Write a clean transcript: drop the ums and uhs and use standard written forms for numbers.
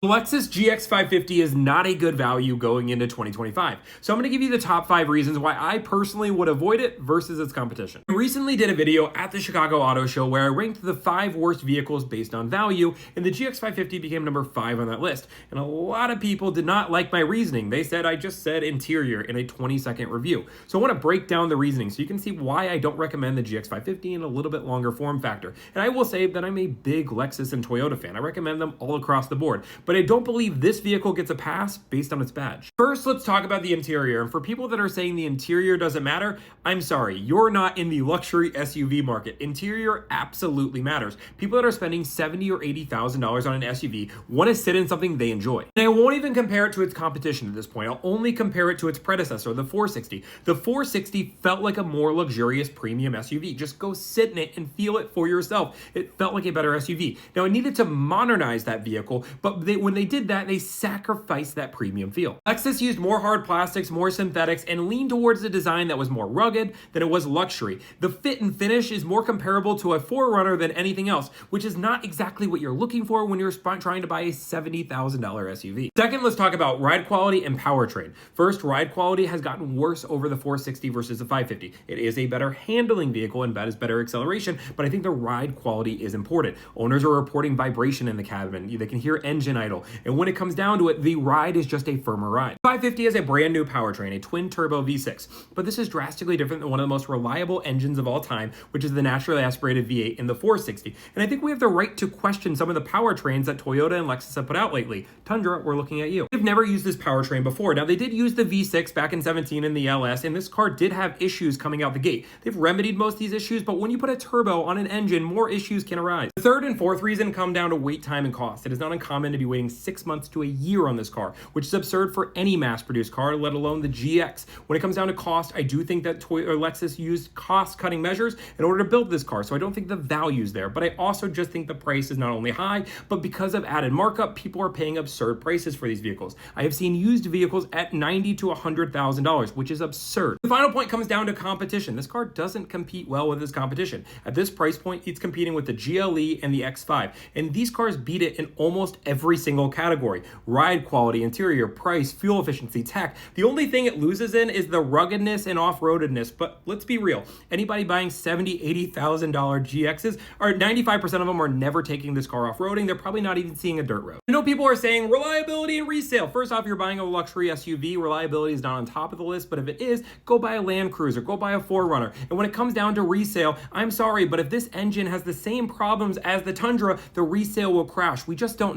The Lexus GX550 is not a good value going into 2025. So I'm going to give you the top 5 reasons why I personally would avoid it versus its competition. I recently did a video at the Chicago Auto Show where I ranked the 5 worst vehicles based on value, and the GX550 became number 5 on that list. And a lot of people did not like my reasoning. They said I just said interior in a 20-second review. So I want to break down the reasoning so you can see why I don't recommend the GX550 in a little bit longer form factor. And I will say that I'm a big Lexus and Toyota fan. I recommend them all across the board. But I don't believe this vehicle gets a pass based on its badge. First, let's talk about the interior. And for people that are saying the interior doesn't matter, I'm sorry, you're not in the luxury SUV market. Interior absolutely matters. People that are spending $70,000 or $80,000 on an SUV want to sit in something they enjoy. And I won't even compare it to its competition at this point. I'll only compare it to its predecessor, the 460. The 460 felt like a more luxurious premium SUV. Just go sit in it and feel it for yourself. It felt like a better SUV. Now, it needed to modernize that vehicle, but when they did that, they sacrificed that premium feel. Lexus used more hard plastics, more synthetics, and leaned towards a design that was more rugged than it was luxury. The fit and finish is more comparable to a 4Runner than anything else, which is not exactly what you're looking for when you're trying to buy a $70,000 SUV. Second, let's talk about ride quality and powertrain. First, ride quality has gotten worse over the 460 versus the 550. It is a better handling vehicle and that is better acceleration, but I think the ride quality is important. Owners are reporting vibration in the cabin. They can hear engine idle. And when it comes down to it, the ride is just a firmer ride. 550 is a brand new powertrain, a twin turbo V6, but this is drastically different than one of the most reliable engines of all time, which is the naturally aspirated V8 in the 460. And I think we have the right to question some of the powertrains that Toyota and Lexus have put out lately. Tundra, we're looking at you. They've never used this powertrain before. Now, they did use the V6 back in 17 in the LS, and this car did have issues coming out the gate. They've remedied most of these issues, but when you put a turbo on an engine, more issues can arise. The third and fourth reason come down to wait time and cost. It is not uncommon to be waiting 6 months to a year on this car, which is absurd for any mass-produced car, let alone the GX. When it comes down to cost, I do think that Lexus used cost-cutting measures in order to build this car, so I don't think the value's there, but I also just think the price is not only high, but because of added markup, people are paying absurd prices for these vehicles. I have seen used vehicles at $90,000 to $100,000, which is absurd. The final point comes down to competition. This car doesn't compete well with its competition. At this price point, it's competing with the GLE and the X5, and these cars beat it in almost every single category. Ride quality, interior, price, fuel efficiency, tech. The only thing it loses in is the ruggedness and off-roadedness, but let's be real. Anybody buying $70,000, $80,000 GXs, or 95% of them are never taking this car off-roading. They're probably not even seeing a dirt road. I know people are saying reliability and resale. First off, you're buying a luxury SUV. Reliability is not on top of the list, but if it is, go buy a Land Cruiser, go buy a 4Runner. And when it comes down to resale, I'm sorry, but if this engine has the same problems as the Tundra, the resale will crash. We just don't know.